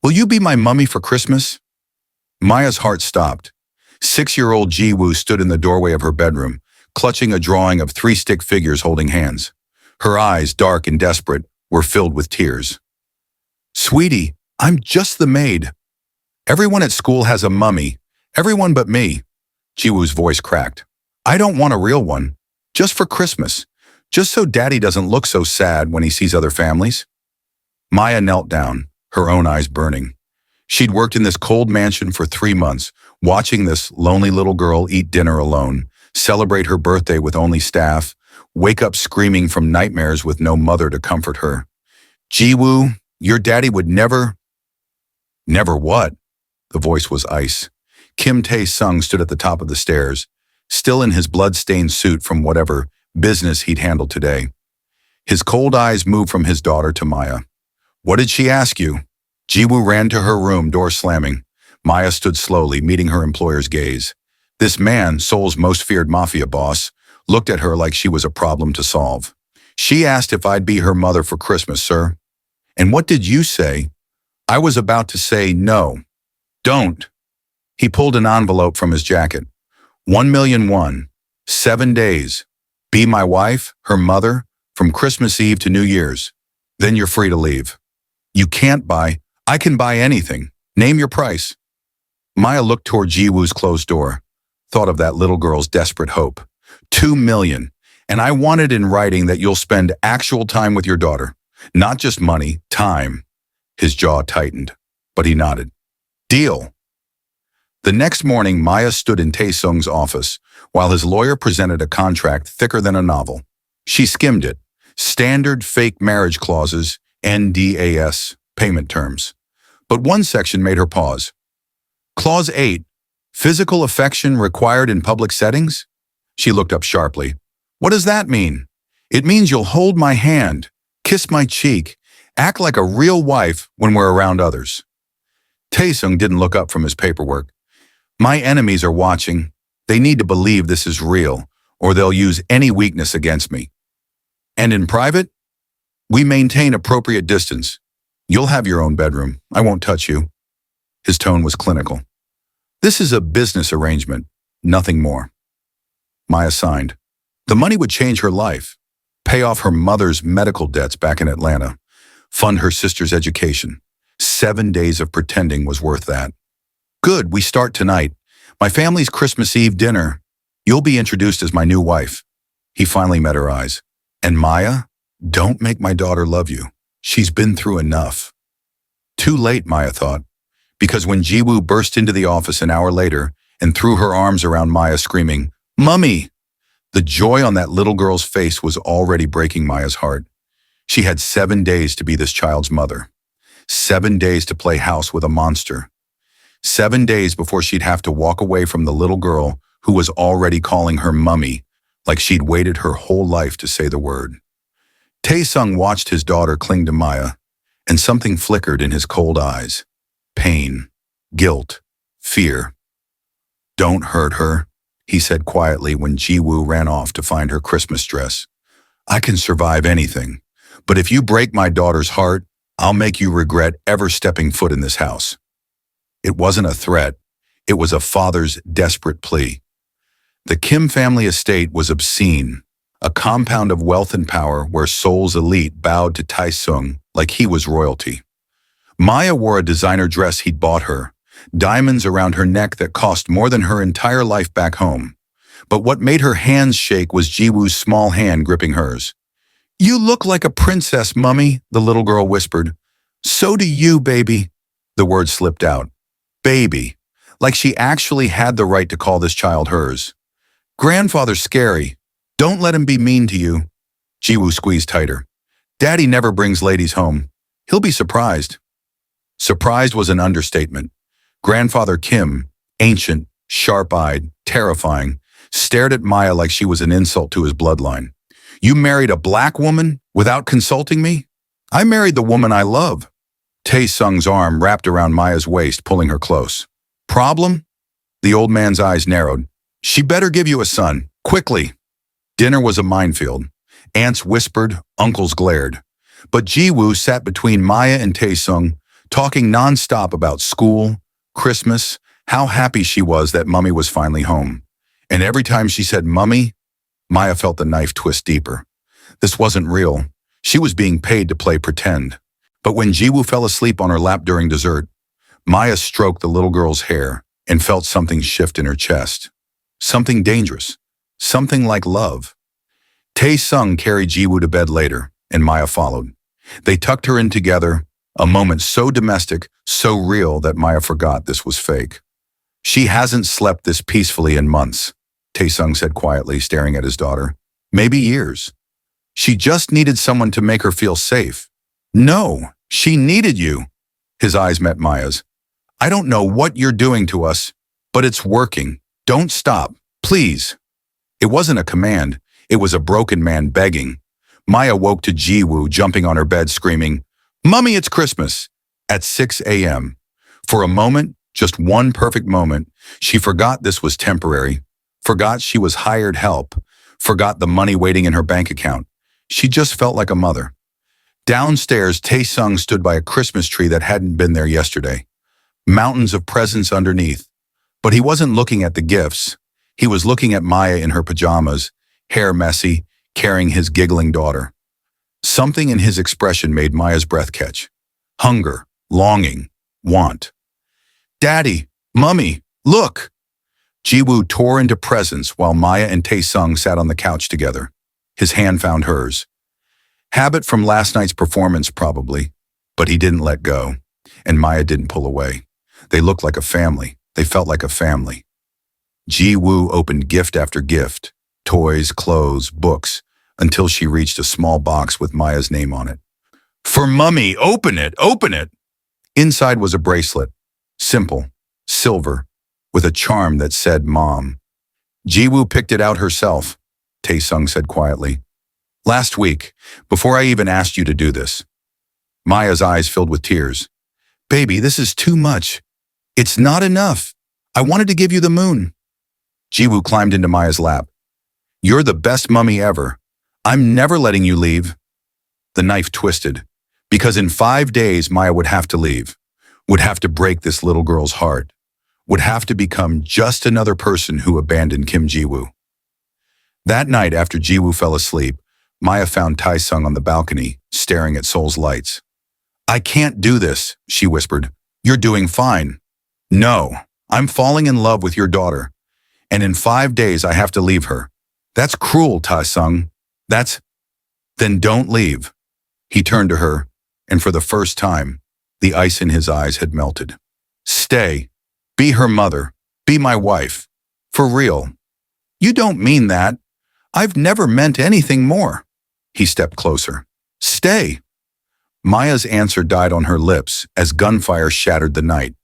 Will you be my mummy for Christmas? Maya's heart stopped. 6-year-old Ji-woo stood in the doorway of her bedroom, clutching a drawing of 3 stick figures holding hands. Her eyes, dark and desperate, were filled with tears. Sweetie, I'm just the maid. Everyone at school has a mummy. Everyone but me. Ji-woo's voice cracked. I don't want a real one. Just for Christmas. Just so Daddy doesn't look so sad when he sees other families. Maya knelt down, her own eyes burning. She'd worked in this cold mansion for 3 months, watching this lonely little girl eat dinner alone, celebrate her birthday with only staff, wake up screaming from nightmares with no mother to comfort her. Ji-woo, your daddy would never... Never what? The voice was ice. Kim Tae-sung stood at the top of the stairs, still in his blood-stained suit from whatever business he'd handled today. His cold eyes moved from his daughter to Maya. What did she ask you? Ji-woo ran to her room, door slamming. Maya stood slowly, meeting her employer's gaze. This man, Seoul's most feared Mafia boss, looked at her like she was a problem to solve. She asked if I'd be her mother for Christmas, sir. And what did you say? I was about to say no. Don't. He pulled an envelope from his jacket. 1,000,000 won. 7 days. Be my wife, her mother, from Christmas Eve to New Year's. Then you're free to leave. You can't buy. I can buy anything. Name your price. Maya looked toward Ji-woo's closed door. Thought of that little girl's desperate hope. 2 million. And I want it in writing that you'll spend actual time with your daughter. Not just money, time. His jaw tightened, but he nodded. Deal. The next morning, Maya stood in Tae-sung's office while his lawyer presented a contract thicker than a novel. She skimmed it. Standard fake marriage clauses, NDAS, payment terms. But one section made her pause. Clause 8, physical affection required in public settings? She looked up sharply. What does that mean? It means you'll hold my hand, kiss my cheek, act like a real wife when we're around others. Tae-sung didn't look up from his paperwork. My enemies are watching. They need to believe this is real, or they'll use any weakness against me. And in private, we maintain appropriate distance. You'll have your own bedroom. I won't touch you. His tone was clinical. This is a business arrangement, nothing more. Maya signed. The money would change her life, pay off her mother's medical debts back in Atlanta, fund her sister's education. 7 days of pretending was worth that. Good, we start tonight. My family's Christmas Eve dinner. You'll be introduced as my new wife. He finally met her eyes. And Maya, don't make my daughter love you. She's been through enough. Too late, Maya thought, because when Ji-woo burst into the office an hour later and threw her arms around Maya screaming, Mummy! The joy on that little girl's face was already breaking Maya's heart. She had 7 days to be this child's mother. 7 days to play house with a monster. 7 days before she'd have to walk away from the little girl who was already calling her mummy, like she'd waited her whole life to say the word. Tae-sung watched his daughter cling to Maya, and something flickered in his cold eyes. Pain, guilt, fear. Don't hurt her, he said quietly when Ji-woo ran off to find her Christmas dress. I can survive anything, but if you break my daughter's heart, I'll make you regret ever stepping foot in this house. It wasn't a threat. It was a father's desperate plea. The Kim family estate was obscene, a compound of wealth and power where Seoul's elite bowed to Tae-sung like he was royalty. Maya wore a designer dress he'd bought her, diamonds around her neck that cost more than her entire life back home. But what made her hands shake was Ji-woo's small hand gripping hers. You look like a princess, Mummy, the little girl whispered. So do you, baby. The word slipped out. Baby, like she actually had the right to call this child hers. Grandfather's scary. Don't let him be mean to you. Ji-woo squeezed tighter. Daddy never brings ladies home. He'll be surprised. Surprised was an understatement. Grandfather Kim, ancient, sharp-eyed, terrifying, stared at Maya like she was an insult to his bloodline. You married a black woman without consulting me? I married the woman I love. Tae-sung's arm wrapped around Maya's waist, pulling her close. Problem? The old man's eyes narrowed. She better give you a son, quickly. Dinner was a minefield. Aunts whispered, uncles glared. But Ji-woo sat between Maya and Tae-sung, talking nonstop about school, Christmas, how happy she was that Mummy was finally home. And every time she said Mummy, Maya felt the knife twist deeper. This wasn't real. She was being paid to play pretend. But when Jiwoo fell asleep on her lap during dessert, Maya stroked the little girl's hair and felt something shift in her chest. Something dangerous. Something like love. Tae-sung carried Jiwoo to bed later, and Maya followed. They tucked her in together, a moment so domestic, so real that Maya forgot this was fake. She hasn't slept this peacefully in months, Tae-sung said quietly, staring at his daughter. Maybe years. She just needed someone to make her feel safe. No, she needed you. His eyes met Maya's. I don't know what you're doing to us, but it's working. Don't stop, please. It wasn't a command. It was a broken man begging. Maya woke to Jiwoo jumping on her bed screaming, Mummy, it's Christmas, at 6 a.m. For a moment, just one perfect moment, she forgot this was temporary, forgot she was hired help, forgot the money waiting in her bank account. She just felt like a mother. Downstairs, Tae-sung stood by a Christmas tree that hadn't been there yesterday. Mountains of presents underneath. But he wasn't looking at the gifts. He was looking at Maya in her pajamas, hair messy, carrying his giggling daughter. Something in his expression made Maya's breath catch. Hunger, longing, want. Daddy, Mummy, look! Jiwoo tore into presents while Maya and Tae-sung sat on the couch together. His hand found hers. Habit from last night's performance, probably. But he didn't let go. And Maya didn't pull away. They looked like a family. They felt like a family. Jiwoo opened gift after gift. Toys, clothes, books, until she reached a small box with Maya's name on it. For Mummy, open it, open it! Inside was a bracelet. Simple, silver, with a charm that said Mom. Jiwoo picked it out herself, Tae-sung said quietly. Last week, before I even asked you to do this. Maya's eyes filled with tears. Baby, this is too much. It's not enough. I wanted to give you the moon. Jiwoo climbed into Maya's lap. You're the best mummy ever. I'm never letting you leave. The knife twisted, because in 5 days Maya would have to leave, would have to break this little girl's heart, would have to become just another person who abandoned Kim Jiwoo. That night after Jiwoo fell asleep, Maya found Tae-sung on the balcony, staring at Seoul's lights. I can't do this, she whispered. You're doing fine. No, I'm falling in love with your daughter, and in 5 days I have to leave her. That's cruel, Tae-sung. Then don't leave. He turned to her, and for the first time, the ice in his eyes had melted. Stay. Be her mother. Be my wife. For real. You don't mean that. I've never meant anything more. He stepped closer. Stay. Maya's answer died on her lips as gunfire shattered the night.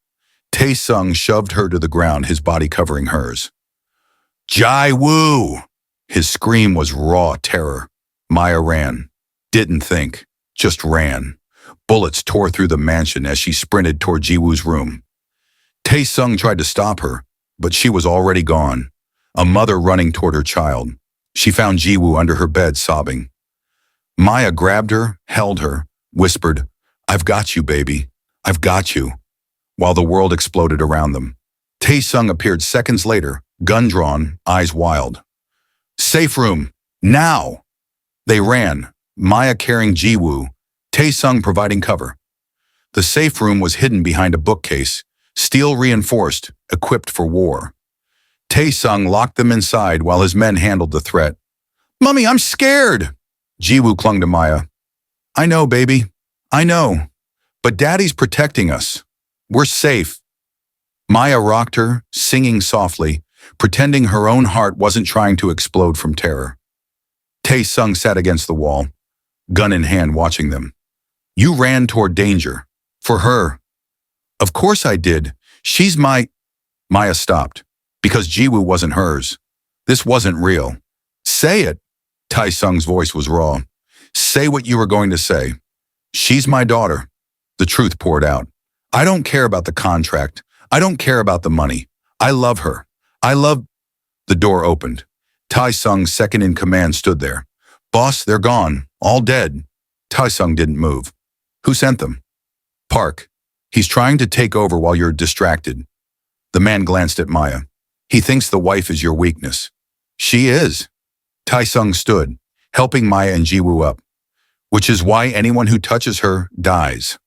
Tae-sung shoved her to the ground, his body covering hers. Jiwoo! His scream was raw terror. Maya ran. Didn't think. Just ran. Bullets tore through the mansion as she sprinted toward Jiwoo's room. Tae-sung tried to stop her, but she was already gone. A mother running toward her child. She found Jiwoo under her bed, sobbing. Maya grabbed her, held her, whispered, I've got you, baby. I've got you. While the world exploded around them. Tae-sung appeared seconds later, gun drawn, eyes wild. Safe room, now! They ran, Maya carrying Jiwoo, Tae-sung providing cover. The safe room was hidden behind a bookcase, steel reinforced, equipped for war. Tae-sung locked them inside while his men handled the threat. Mummy, I'm scared! Jiwoo clung to Maya. I know, baby. I know. But Daddy's protecting us. We're safe. Maya rocked her, singing softly, pretending her own heart wasn't trying to explode from terror. Tae-sung sat against the wall, gun in hand, watching them. You ran toward danger. For her. Of course I did. She's my... Maya stopped, because Jiwoo wasn't hers. This wasn't real. Say it. Tae-sung's voice was raw. Say what you were going to say. She's my daughter. The truth poured out. I don't care about the contract. I don't care about the money. I love her. I love... The door opened. Tae-sung's second in command stood there. Boss, they're gone. All dead. Tae-sung didn't move. Who sent them? Park. He's trying to take over while you're distracted. The man glanced at Maya. He thinks the wife is your weakness. She is. Taesung stood, helping Maya and Jiwoo up, which is why anyone who touches her dies.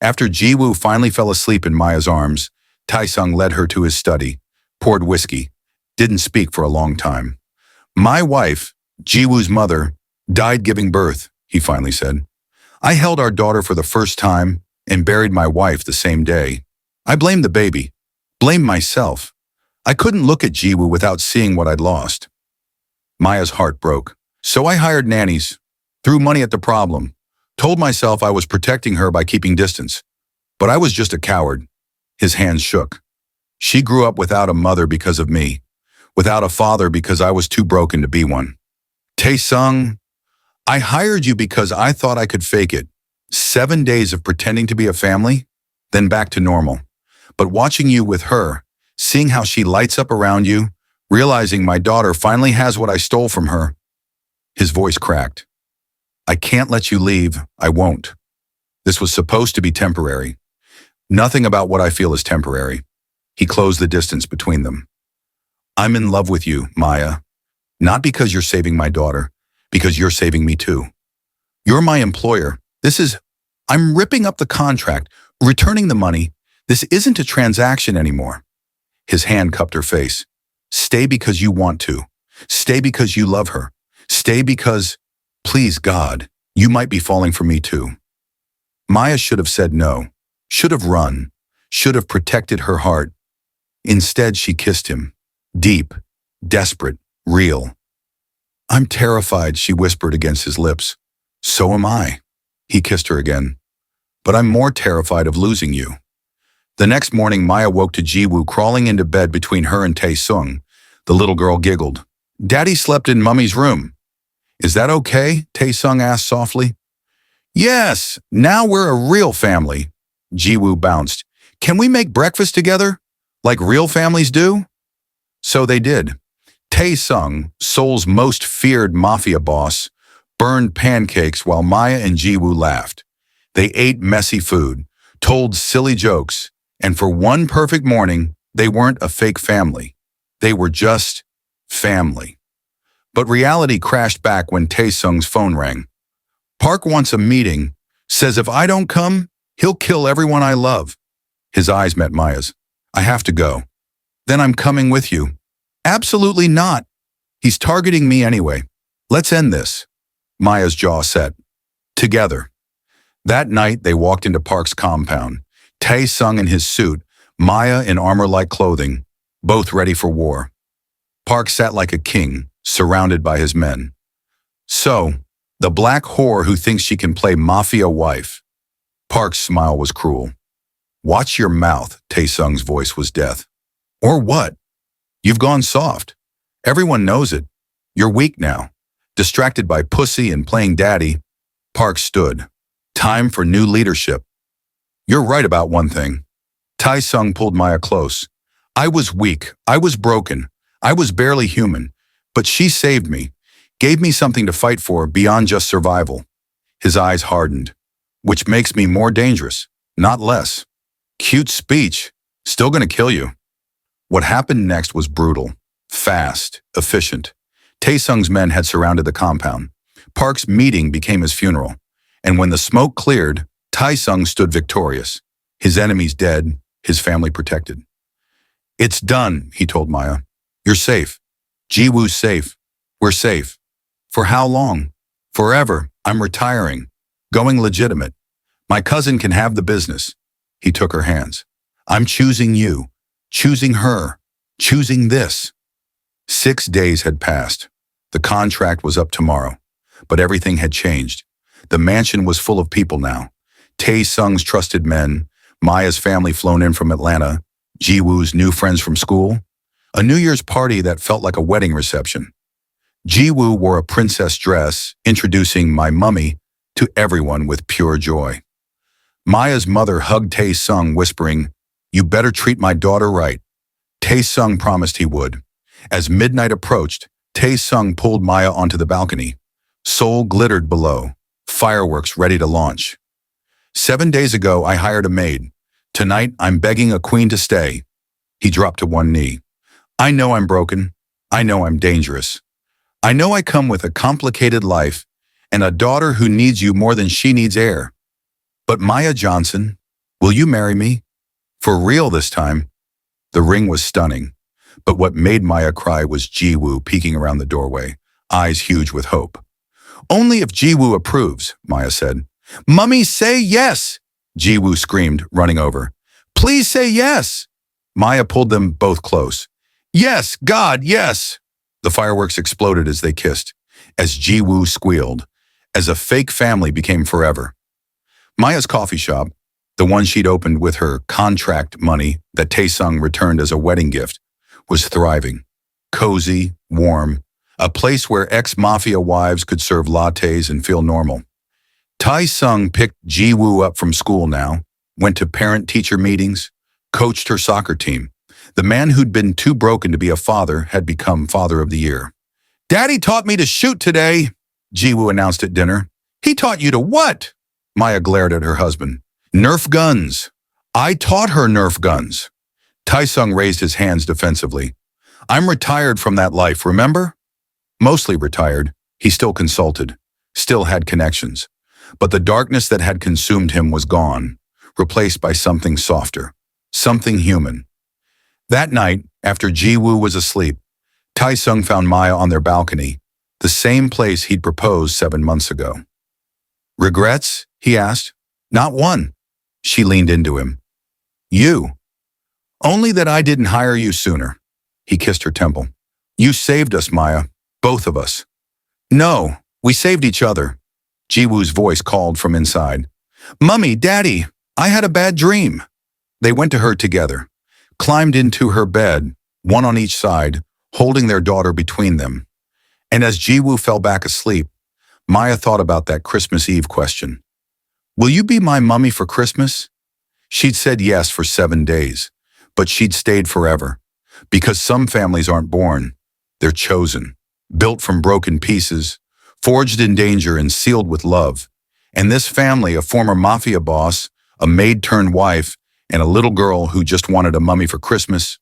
After Jiwoo finally fell asleep in Maya's arms, Taesung led her to his study, poured whiskey, didn't speak for a long time. My wife, Jiwoo's mother, died giving birth, he finally said. I held our daughter for the first time and buried my wife the same day. I blamed the baby, blamed myself. I couldn't look at Jiwoo without seeing what I'd lost. Maya's heart broke. So I hired nannies, threw money at the problem, told myself I was protecting her by keeping distance. But I was just a coward. His hands shook. She grew up without a mother because of me, without a father because I was too broken to be one. Taesung, I hired you because I thought I could fake it. 7 days of pretending to be a family, then back to normal. But watching you with her, seeing how she lights up around you, realizing my daughter finally has what I stole from her. His voice cracked. I can't let you leave. I won't. This was supposed to be temporary. Nothing about what I feel is temporary. He closed the distance between them. I'm in love with you, Maya. Not because you're saving my daughter, because you're saving me too. You're my employer. I'm ripping up the contract, returning the money. This isn't a transaction anymore. His hand cupped her face. Stay because you want to. Stay because you love her. Stay because, please God, you might be falling for me too. Maya should have said no, should have run, should have protected her heart. Instead, she kissed him. Deep, desperate, real. I'm terrified, she whispered against his lips. So am I. He kissed her again. But I'm more terrified of losing you. The next morning, Maya woke to Jiwoo crawling into bed between her and Taesung. The little girl giggled. Daddy slept in Mummy's room. Is that okay? Taesung asked softly. Yes, now we're a real family. Jiwoo bounced. Can we make breakfast together? Like real families do? So they did. Taesung, Seoul's most feared Mafia boss, burned pancakes while Maya and Jiwoo laughed. They ate messy food, told silly jokes, and for one perfect morning, they weren't a fake family. They were just family. But reality crashed back when Taesung's phone rang. Park wants a meeting, says if I don't come, he'll kill everyone I love. His eyes met Maya's. I have to go. Then I'm coming with you. Absolutely not. He's targeting me anyway. Let's end this. Maya's jaw set. Together. That night, they walked into Park's compound. Taesung in his suit, Maya in armor-like clothing, both ready for war. Park sat like a king, surrounded by his men. So, the black whore who thinks she can play Mafia wife. Park's smile was cruel. Watch your mouth, Taesung's voice was death. Or what? You've gone soft. Everyone knows it. You're weak now. Distracted by pussy and playing daddy. Park stood. Time for new leadership. You're right about one thing. Taesung pulled Maya close. I was weak. I was broken. I was barely human. But she saved me. Gave me something to fight for beyond just survival. His eyes hardened. Which makes me more dangerous, not less. Cute speech. Still gonna kill you. What happened next was brutal. Fast. Efficient. Taesung's men had surrounded the compound. Park's meeting became his funeral. And when the smoke cleared, Taesung stood victorious. His enemies dead, his family protected. It's done, he told Maya. You're safe. Jiwoo's safe. We're safe. For how long? Forever. I'm retiring. Going legitimate. My cousin can have the business. He took her hands. I'm choosing you. Choosing her. Choosing this. 6 days had passed. The contract was up tomorrow. But everything had changed. The mansion was full of people now. Taesung's trusted men, Maya's family flown in from Atlanta, Jiwoo's new friends from school. A New Year's party that felt like a wedding reception. Jiwoo wore a princess dress, introducing my mummy to everyone with pure joy. Maya's mother hugged Taesung, whispering, You better treat my daughter right. Taesung promised he would. As midnight approached, Taesung pulled Maya onto the balcony. Seoul glittered below, fireworks ready to launch. 7 days ago, I hired a maid. Tonight, I'm begging a queen to stay. He dropped to one knee. I know I'm broken. I know I'm dangerous. I know I come with a complicated life and a daughter who needs you more than she needs air. But Maya Johnson, will you marry me? For real this time. The ring was stunning, but what made Maya cry was Jiwoo peeking around the doorway, eyes huge with hope. Only if Jiwoo approves, Maya said. Mummy, say yes! Jiwoo screamed, running over. Please say yes! Maya pulled them both close. Yes, God, yes! The fireworks exploded as they kissed, as Jiwoo squealed, as a fake family became forever. Maya's coffee shop, the one she'd opened with her contract money that Taesung returned as a wedding gift, was thriving. Cozy, warm, a place where ex-Mafia wives could serve lattes and feel normal. Taesung picked Jiwoo up from school now, went to parent-teacher meetings, coached her soccer team. The man who'd been too broken to be a father had become Father of the Year. Daddy taught me to shoot today, Jiwoo announced at dinner. He taught you to what? Maya glared at her husband. Nerf guns. I taught her Nerf guns. Taesung raised his hands defensively. I'm retired from that life, remember? Mostly retired. He still consulted, still had connections. But the darkness that had consumed him was gone, replaced by something softer, something human. That night, after Jiwoo was asleep, Taesung found Maya on their balcony, the same place he'd proposed 7 months ago. Regrets? He asked. Not one. She leaned into him. You. Only that I didn't hire you sooner. He kissed her temple. You saved us, Maya. Both of us. No, we saved each other. Jiwoo's voice called from inside. Mummy, Daddy, I had a bad dream. They went to her together, climbed into her bed, one on each side, holding their daughter between them. And as Jiwoo fell back asleep, Maya thought about that Christmas Eve question. Will you be my mummy for Christmas? She'd said yes for 7 days, but she'd stayed forever. Because some families aren't born, they're chosen, built from broken pieces, forged in danger and sealed with love. And this family, a former Mafia boss, a maid-turned-wife, and a little girl who just wanted a mummy for Christmas,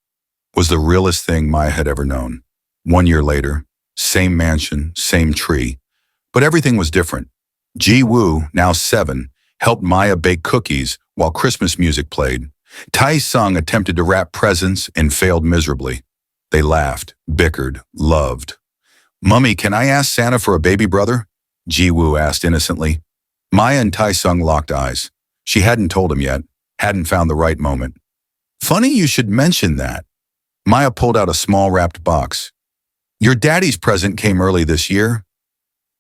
was the realest thing Maya had ever known. 1 year later, same mansion, same tree, but everything was different. Jiwoo, now 7, helped Maya bake cookies while Christmas music played. Taesung attempted to wrap presents and failed miserably. They laughed, bickered, loved. Mummy, can I ask Santa for a baby brother? Jiwoo asked innocently. Maya and Taesung locked eyes. She hadn't told him yet, hadn't found the right moment. Funny you should mention that. Maya pulled out a small wrapped box. Your daddy's present came early this year.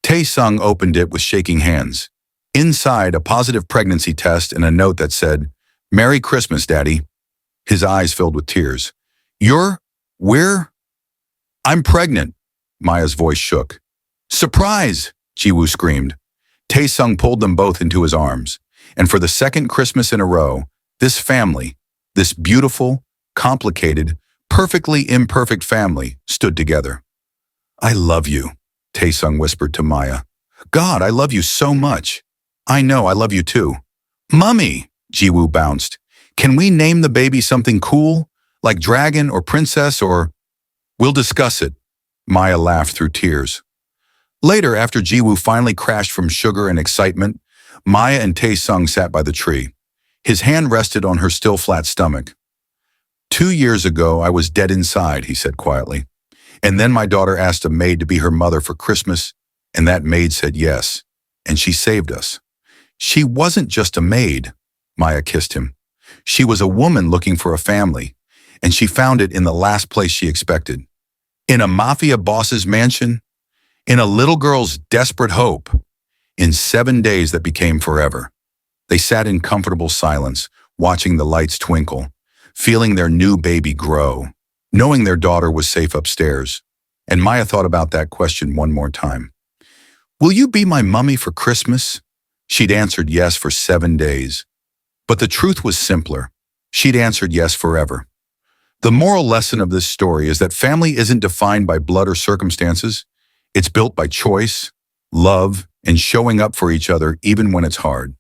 Taesung opened it with shaking hands. Inside, a positive pregnancy test and a note that said, Merry Christmas, Daddy. His eyes filled with tears. I'm pregnant. Maya's voice shook. Surprise, Jiwoo screamed. Taesung pulled them both into his arms. And for the second Christmas in a row, this family, this beautiful, complicated, perfectly imperfect family stood together. I love you, Taesung whispered to Maya. God, I love you so much. I know, I love you too. Mummy, Jiwoo bounced. Can we name the baby something cool, like dragon or princess or... We'll discuss it. Maya laughed through tears. Later, after Jiwoo finally crashed from sugar and excitement, Maya and Taesung sat by the tree. His hand rested on her still flat stomach. 2 years ago, I was dead inside, he said quietly. And then my daughter asked a maid to be her mother for Christmas, and that maid said yes, and she saved us. She wasn't just a maid, Maya kissed him. She was a woman looking for a family, and she found it in the last place she expected. In a Mafia boss's mansion, in a little girl's desperate hope, in 7 days that became forever. They sat in comfortable silence, watching the lights twinkle, feeling their new baby grow, knowing their daughter was safe upstairs. And Maya thought about that question one more time. Will you be my mummy for Christmas? She'd answered yes for 7 days. But the truth was simpler. She'd answered yes forever. The moral lesson of this story is that family isn't defined by blood or circumstances. It's built by choice, love, and showing up for each other even when it's hard.